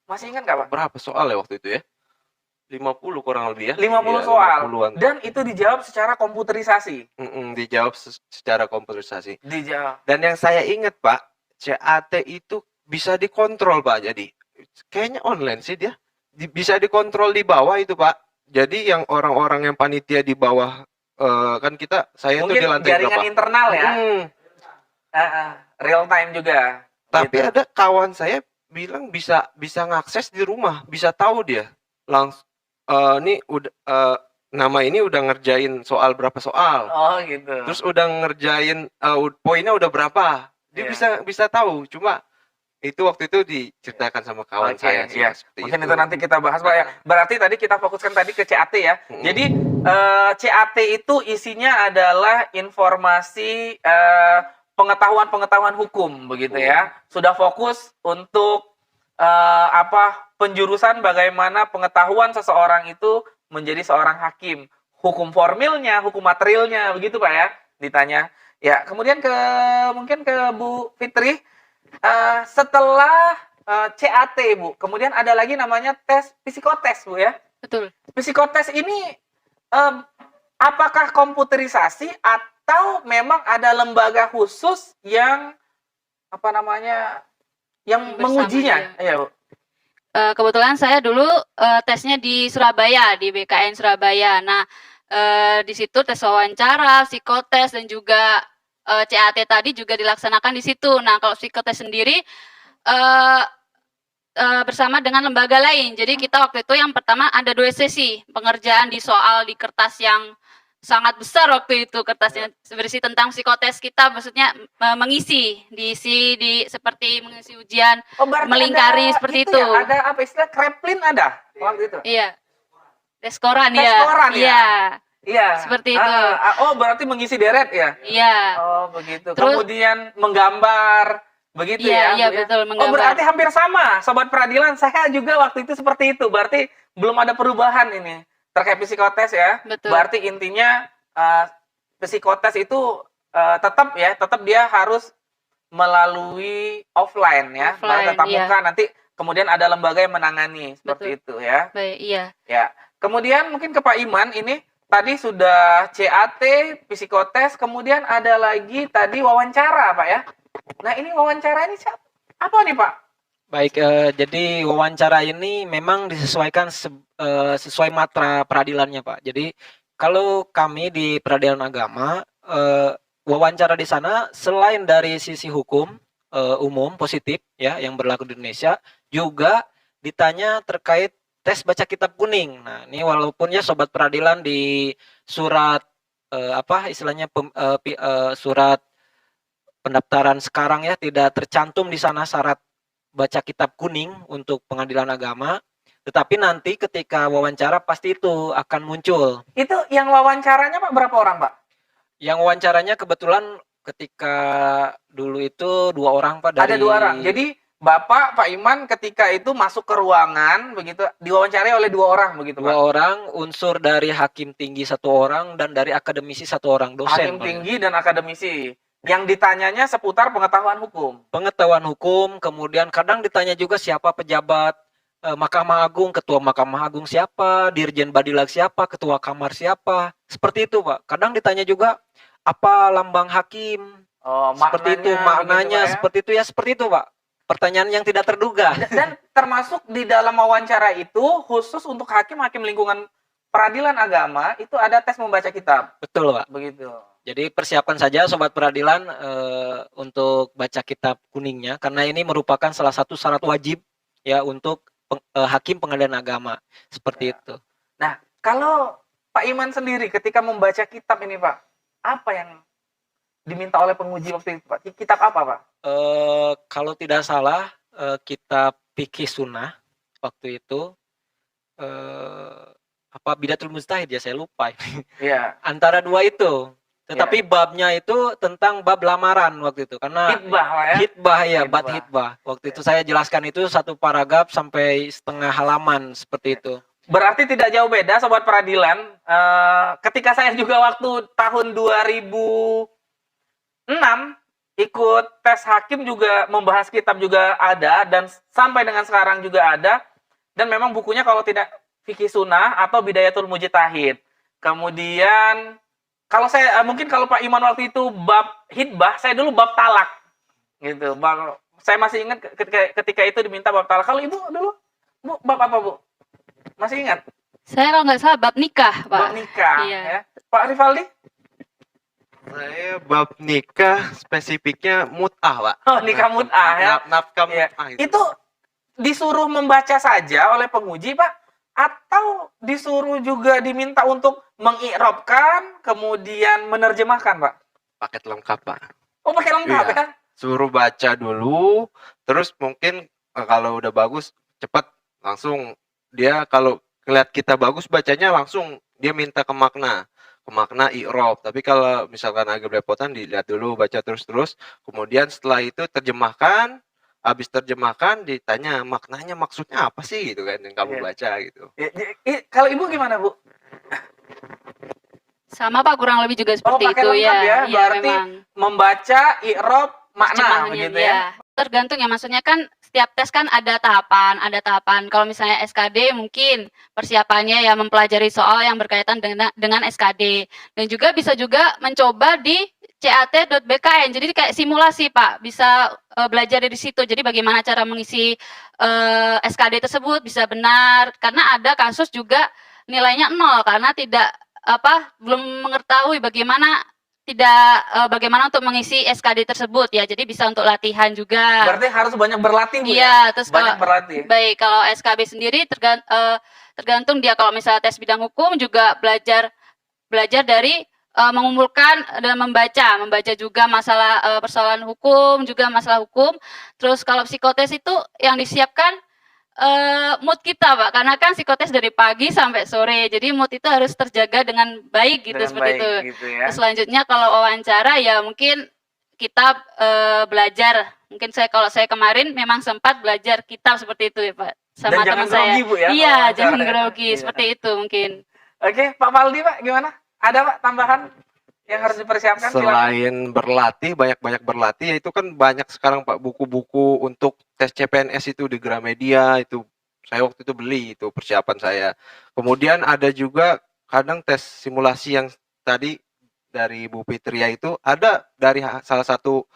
Masih ingat nggak Pak? Berapa soal ya waktu itu ya? 50 kurang lebih ya. 50 Iya, soal. 50-an. Dan itu dijawab secara komputerisasi. Dijawab secara komputerisasi. Dijawab. Dan yang saya ingat, Pak, CAT itu bisa dikontrol, Pak. Jadi kayaknya online sih dia. Bisa dikontrol di bawah itu, Pak. Jadi yang orang-orang yang panitia di bawah kan saya itu Mungkin di lantai jaringan berapa? internal ya. Real time juga. Tapi Gitu. ada kawan saya bilang bisa ngakses di rumah, bisa tahu dia langsung ini udah nama ini udah ngerjain soal berapa soal. Oh gitu. Terus udah ngerjain poinnya udah berapa. Dia Iya. bisa tahu. Cuma itu waktu itu diceritakan sama kawan Oke, saya sih, iya. seperti Mungkin itu nanti kita bahas Pak ya. Berarti tadi kita fokuskan tadi ke CAT ya. Jadi CAT itu isinya adalah informasi pengetahuan hukum begitu ya. Sudah fokus untuk penjurusan bagaimana pengetahuan seseorang itu menjadi seorang hakim. hukum formilnya, hukum materialnya, begitu Pak ya, ditanya. Ya, kemudian mungkin ke Bu Fitri, setelah CAT Bu, kemudian ada lagi namanya tes psikotes Bu ya. Betul. Psikotes ini apakah komputerisasi atau memang ada lembaga khusus yang yang Bersama mengujinya? dia. Iya, Bu. Kebetulan saya dulu tesnya di Surabaya, di BKN Surabaya. Nah, di situ tes wawancara, psikotes, dan juga CAT tadi juga dilaksanakan di situ. Nah, kalau psikotes sendiri eh, bersama dengan lembaga lain. Jadi kita waktu itu yang pertama ada 2 sesi pengerjaan di soal di kertas yang sangat besar waktu itu, kertasnya berisi tentang psikotes kita, maksudnya diisi seperti mengisi ujian Berarti melingkari ada seperti itu itu. ya, ada apa istilah kreplin ada waktu itu? Iya. Tes koran Tes ya. koran ya? Iya. Iya. Seperti itu. Berarti mengisi deret ya? Iya. Oh, begitu. Terus- Kemudian menggambar, begitu Iya, ya? iya, Bu, ya? betul, Oh, menggambar. berarti hampir sama, Sobat Peradilan. Saya juga waktu itu seperti itu. Berarti belum ada perubahan ini terkait psikotes ya? Betul. Berarti intinya psikotes itu tetap dia harus melalui offline ya, Offline, tatap iya. muka, nanti kemudian ada lembaga yang menangani seperti itu ya. Baik, iya. Ya. Kemudian mungkin ke Pak Iman, ini tadi sudah CAT, psikotes, kemudian ada lagi tadi wawancara Pak ya. Nah, ini wawancara ini apa nih Pak? Baik, jadi wawancara ini memang disesuaikan sesuai matra peradilannya, Pak. Jadi kalau kami di peradilan agama, wawancara di sana selain dari sisi hukum umum positif ya yang berlaku di Indonesia, juga ditanya terkait tes baca kitab kuning. Nah, ini walaupun ya sobat peradilan di surat surat pendaftaran sekarang ya tidak tercantum di sana syarat baca kitab kuning untuk pengadilan agama, tetapi nanti ketika wawancara pasti itu akan muncul. Itu yang wawancaranya Pak berapa orang Pak? Yang wawancaranya kebetulan ketika dulu itu 2 orang Pak dari. Ada 2 orang. Jadi Bapak, Pak Iman ketika itu masuk ke ruangan begitu diwawancarai oleh 2 orang begitu 2 Pak. orang, unsur dari hakim tinggi 1 orang dan dari akademisi 1 orang dosen. Hakim Pak. tinggi dan akademisi. Yang ditanyanya seputar pengetahuan hukum. Pengetahuan hukum, kemudian kadang ditanya juga siapa pejabat Mahkamah Agung, ketua Mahkamah Agung siapa, Dirjen Badilag siapa, ketua Kamar siapa. Seperti itu, Pak. Kadang ditanya juga apa lambang hakim. Oh, Seperti itu, maknanya seperti itu, Pak. Pertanyaan yang tidak terduga. Dan termasuk di dalam wawancara itu khusus untuk hakim-hakim lingkungan peradilan agama itu ada tes membaca kitab. Betul, Pak. Begitu. Jadi persiapkan saja sobat peradilan untuk baca kitab kuningnya karena ini merupakan salah satu syarat wajib ya untuk hakim pengadilan agama. Seperti itu. Nah, kalau Pak Iman sendiri ketika membaca kitab ini, Pak, apa yang diminta oleh penguji waktu itu, Pak? Kitab apa, Pak? Kalau tidak salah kitab Fikih Sunnah waktu itu Bidatul Mujtahid ya, saya lupa. Iya. Antara 2 itu. Tetapi babnya itu tentang bab lamaran waktu itu karena Hitbah, Pak ya. hitbah ya, Hitbah. bab hitbah. Waktu itu saya jelaskan itu 1 paragraf sampai setengah halaman seperti itu. Berarti tidak jauh beda sobat peradilan. Ketika saya juga waktu tahun 2006 ikut tes hakim juga membahas kitab juga ada dan sampai dengan sekarang juga ada, dan memang bukunya kalau tidak Fikih Sunnah atau Bidayatul Mujtahid. Kemudian kalau saya mungkin kalau Pak Iman waktu itu bab hitbah, saya dulu bab talak. Gitu. Saya masih ingat ketika itu diminta bab talak. Kalau Ibu dulu Bu bab apa, Bu? Masih ingat? Saya kalau nggak salah bab nikah, Pak. Bab nikah Iya. ya. Pak Rivaldi? Saya bab nikah spesifiknya mut'ah, Pak. Oh, nikah mut'ah ya. Nafkah Iya. mut'ah Itu disuruh membaca saja oleh penguji, Pak? Atau disuruh juga diminta untuk mengi'rabkan, kemudian menerjemahkan, Pak? paket lengkap, Pak. Oh, pakai lengkap Iya. ya? Suruh baca dulu, terus mungkin kalau udah bagus cepat langsung dia kalau ngeliat kita bagus bacanya langsung dia minta ke makna i'rab. Tapi kalau misalkan agak belepotan dilihat dulu baca terus, kemudian setelah itu terjemahkan, habis terjemahkan ditanya maknanya maksudnya apa sih gitu kan yang kamu Iya. baca gitu. Kalau Ibu gimana, Bu? Sama Pak, kurang lebih juga seperti pakai itu lengkap ya, Iya, berarti memang. membaca i'rab makna Terjemahannya, begitu iya. ya. Tergantung ya, maksudnya kan setiap tes kan ada tahapan. Kalau misalnya SKD mungkin persiapannya ya mempelajari soal yang berkaitan dengan SKD. Dan juga bisa juga mencoba di cat.bkn. Jadi kayak simulasi Pak, bisa belajar dari situ. Jadi bagaimana cara mengisi SKD tersebut bisa benar. Karena ada kasus juga nilainya 0 karena belum mengetahui bagaimana untuk mengisi SKD tersebut ya. Jadi bisa untuk latihan juga. Berarti harus banyak berlatih Bu ya. Iya, terus Banyak berlatih. baik kalau SKB sendiri tergantung dia, kalau misalnya tes bidang hukum juga belajar dari mengumpulkan dan membaca juga masalah persoalan hukum, juga masalah hukum. Terus kalau psikotes itu yang disiapkan mood kita Pak, karena kan psikotes dari pagi sampai sore, jadi mood itu harus terjaga dengan baik gitu, Dengan seperti baik, itu. gitu ya. Terus selanjutnya kalau wawancara ya mungkin kita belajar, mungkin kalau saya kemarin memang sempat belajar kitab seperti itu ya Pak, sama Dan jangan teman saya. grogi Bu ya. Iya, kalau wawancara jangan ya. grogi, Iya. seperti itu mungkin. Oke, Pak Faldi Pak, gimana? Ada Pak tambahan yang harus dipersiapkan? Silakan. Selain berlatih, banyak-banyak berlatih, ya itu kan banyak sekarang Pak buku-buku untuk tes CPNS itu di Gramedia, itu saya waktu itu beli, itu persiapan saya. Kemudian ada juga kadang tes simulasi yang tadi dari Bu Fitria itu ada dari salah satu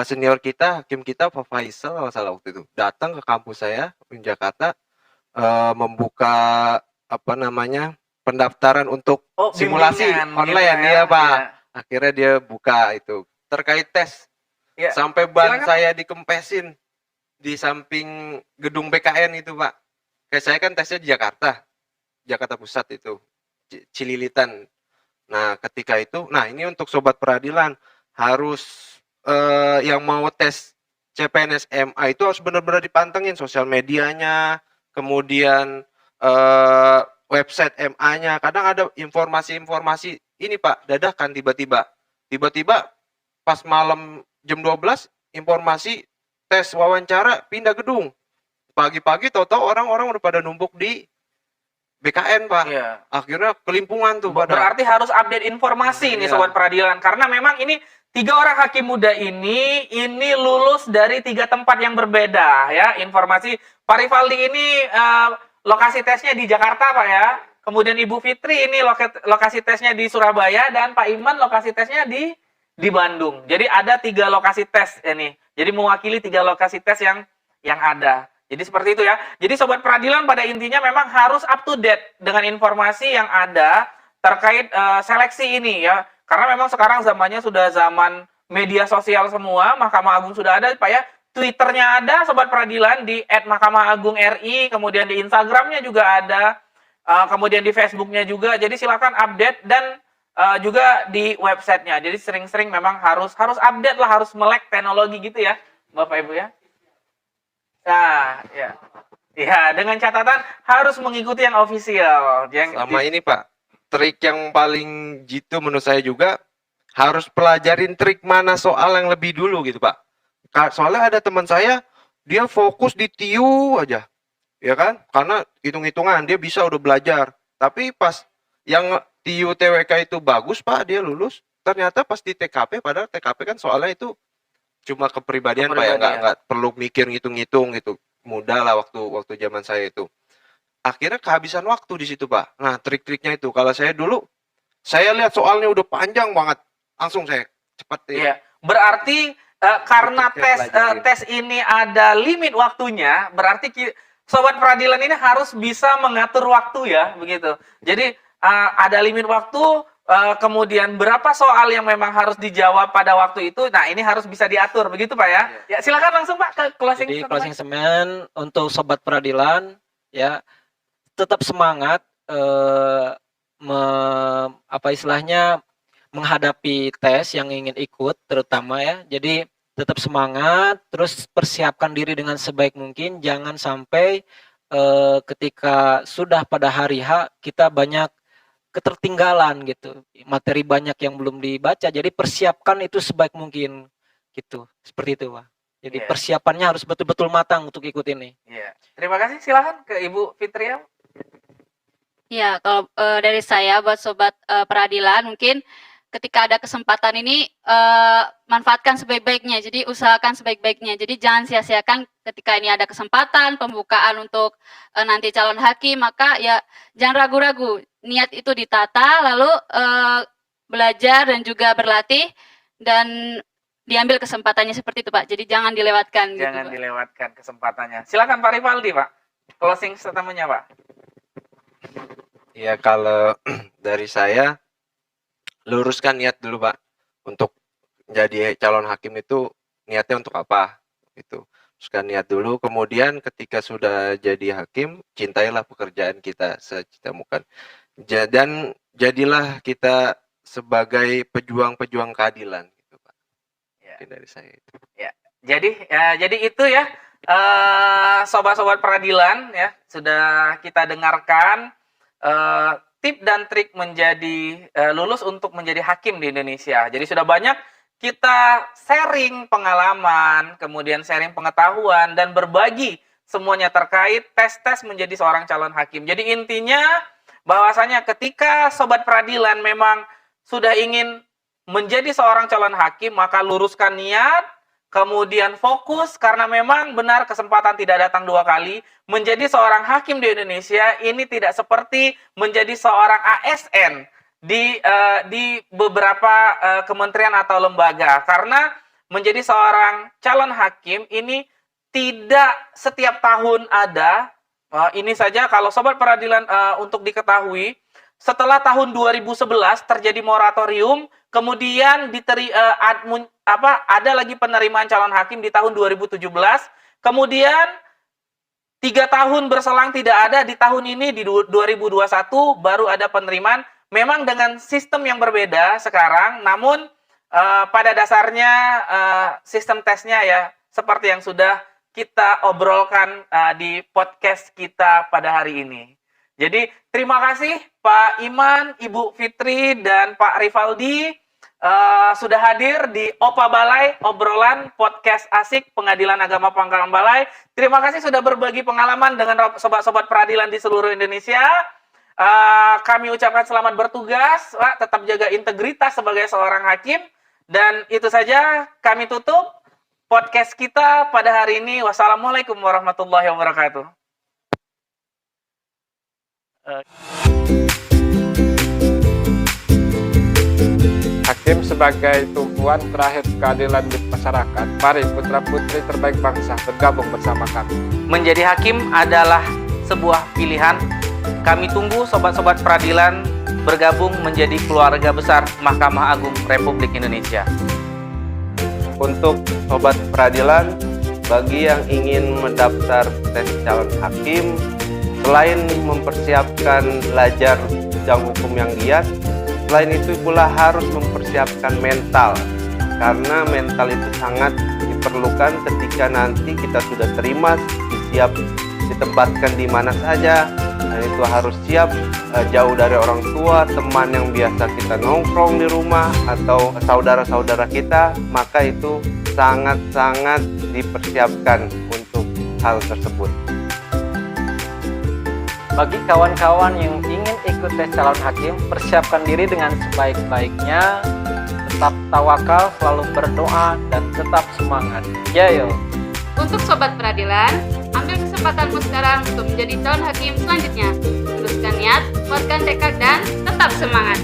senior kita, hakim kita, Pak Faisal kalau salah waktu itu datang ke kampus saya di Jakarta, membuka pendaftaran untuk Oh, simulasi bimbingan online gitu ya Pak. Iya. Akhirnya dia buka itu terkait tes. Iya. Sampai ban Silakan. saya dikempesin di samping gedung BKN itu Pak. Kayak saya kan tesnya di Jakarta Pusat itu, Cililitan. Nah ketika itu, ini untuk sobat peradilan harus yang mau tes CPNS MA itu harus benar-benar dipantengin sosial medianya, kemudian website MA-nya. Kadang ada informasi-informasi ini Pak, dadakan tiba-tiba pas malam jam 12 informasi tes wawancara pindah gedung. Pagi-pagi tahu-tahu orang-orang udah pada numpuk di BKN Pak. Iya. Akhirnya kelimpungan tuh pada. Berarti harus update informasi nih Iya. sobat peradilan, karena memang ini 3 orang hakim muda ini lulus dari 3 tempat yang berbeda ya. Informasi Pak Rivaldi ini lokasi tesnya di Jakarta Pak ya. Kemudian Ibu Fitri ini lokasi tesnya di Surabaya, dan Pak Iman lokasi tesnya di Bandung. Jadi ada 3 lokasi tes ini. Jadi mewakili 3 lokasi tes yang ada. Jadi seperti itu ya. Jadi sobat peradilan pada intinya memang harus up to date dengan informasi yang ada terkait seleksi ini ya. Karena memang sekarang zamannya sudah zaman media sosial semua, Mahkamah Agung sudah ada Pak ya. Twitternya ada sobat peradilan di @mahkamahagungri, kemudian di Instagramnya juga ada, kemudian di Facebooknya juga. Jadi silakan update, dan juga di websitenya. Jadi sering-sering memang harus update lah, harus melek teknologi gitu ya Bapak Ibu ya. Nah, ya. Ya, dengan catatan harus mengikuti yang official. Sama ini Pak, trik yang paling jitu menurut saya juga harus pelajarin trik mana soal yang lebih dulu gitu Pak. Soalnya ada teman saya, dia fokus di TIU aja, ya kan? Karena hitung-hitungan dia bisa udah belajar. Tapi pas yang TIU TWK itu bagus Pak, dia lulus. Ternyata pas di TKP, padahal TKP kan soalnya itu cuma kepribadian Pak ya, nggak perlu mikir ngitung-ngitung gitu. Mudah lah waktu zaman saya itu. Akhirnya kehabisan waktu di situ Pak. Nah trik-triknya itu, kalau saya dulu, saya lihat soalnya udah panjang banget, langsung saya cepat. Iya. Berarti karena tes ini ada limit waktunya, berarti sobat peradilan ini harus bisa mengatur waktu ya, begitu. Jadi ada limit waktu. Kemudian berapa soal yang memang harus dijawab pada waktu itu, nah ini harus bisa diatur, begitu Pak ya? Ya silakan langsung Pak ke closing. Jadi closing statement untuk sobat peradilan ya, tetap semangat menghadapi tes yang ingin ikut terutama ya. Jadi tetap semangat, terus persiapkan diri dengan sebaik mungkin, jangan sampai ketika sudah pada hari H kita banyak ketertinggalan gitu, materi banyak yang belum dibaca. Jadi persiapkan itu sebaik mungkin gitu, seperti itu Pak. Jadi persiapannya harus betul-betul matang untuk ikut ini. Terima kasih. Silakan ke Ibu Fitria. Ya, kalau dari saya buat sobat peradilan mungkin ketika ada kesempatan ini manfaatkan sebaik-baiknya. Jadi usahakan sebaik-baiknya. Jadi jangan sia-siakan ketika ini ada kesempatan pembukaan untuk nanti calon hakim, maka ya jangan ragu-ragu. Niat itu ditata, lalu belajar dan juga berlatih dan diambil kesempatannya seperti itu, Pak. Jadi jangan dilewatkan gitu, Jangan Pak. dilewatkan kesempatannya. Silakan Pak Rivaldi, Pak. Closing statement-nya, Pak. Ya kalau dari saya luruskan niat dulu Pak untuk jadi calon hakim itu niatnya untuk apa itu. Luruskan niat dulu, kemudian ketika sudah jadi hakim cintailah pekerjaan kita secita-mukan. Dan jadilah kita sebagai pejuang-pejuang keadilan gitu Pak. Ya. Mungkin dari saya itu. Jadi itu ya sobat-sobat peradilan ya, sudah kita dengarkan tip dan trik menjadi lulus untuk menjadi hakim di Indonesia. Jadi sudah banyak kita sharing pengalaman, kemudian sharing pengetahuan dan berbagi semuanya terkait tes menjadi seorang calon hakim. Jadi intinya bahwasanya ketika sobat peradilan memang sudah ingin menjadi seorang calon hakim, maka luruskan niat, kemudian fokus, karena memang benar kesempatan tidak datang dua kali. Menjadi seorang hakim di Indonesia ini tidak seperti menjadi seorang ASN di beberapa kementerian atau lembaga. Karena menjadi seorang calon hakim ini tidak setiap tahun ada. Ini saja kalau sobat peradilan untuk diketahui, setelah tahun 2011 terjadi moratorium, kemudian ada lagi penerimaan calon hakim di tahun 2017, kemudian 3 tahun berselang tidak ada, di tahun ini di 2021 baru ada penerimaan, memang dengan sistem yang berbeda sekarang, namun pada dasarnya sistem tesnya ya seperti yang sudah kita obrolkan di podcast kita pada hari ini. Jadi terima kasih Pak Iman, Ibu Fitri, dan Pak Rivaldi sudah hadir di OPA Balai, obrolan podcast asik Pengadilan Agama Pangkalan Balai. Terima kasih sudah berbagi pengalaman dengan sobat-sobat peradilan di seluruh Indonesia. Kami ucapkan selamat bertugas, Pak, tetap jaga integritas sebagai seorang hakim. Dan itu saja kami tutup podcast kita pada hari ini. Wassalamualaikum warahmatullahi wabarakatuh. Hakim sebagai tumpuan terakhir keadilan di masyarakat. Mari putra-putri terbaik bangsa bergabung bersama kami. Menjadi hakim adalah sebuah pilihan. Kami tunggu sobat-sobat peradilan bergabung menjadi keluarga besar Mahkamah Agung Republik Indonesia. Untuk sobat peradilan, bagi yang ingin mendaftar tes calon hakim, selain mempersiapkan belajar bidang hukum yang giat, selain itu pula harus mempersiapkan mental, karena mental itu sangat diperlukan ketika nanti kita sudah terima, siap ditempatkan di mana saja, dan itu harus siap jauh dari orang tua, teman yang biasa kita nongkrong di rumah, atau saudara-saudara kita, maka itu sangat-sangat dipersiapkan untuk hal tersebut. Bagi kawan-kawan yang ingin ikut tes calon hakim, persiapkan diri dengan sebaik-baiknya, tetap tawakal, selalu berdoa, dan tetap semangat. Jayo! Untuk sobat peradilan, ambil kesempatanmu sekarang untuk menjadi calon hakim selanjutnya. Teruskan niat, kuatkan tekad, dan tetap semangat.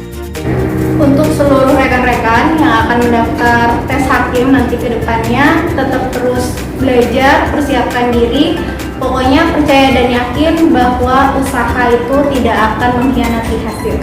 Untuk seluruh rekan-rekan yang akan mendaftar tes hakim nanti ke depannya, tetap terus belajar, persiapkan diri. Pokoknya percaya dan yakin bahwa usaha itu tidak akan mengkhianati hasil.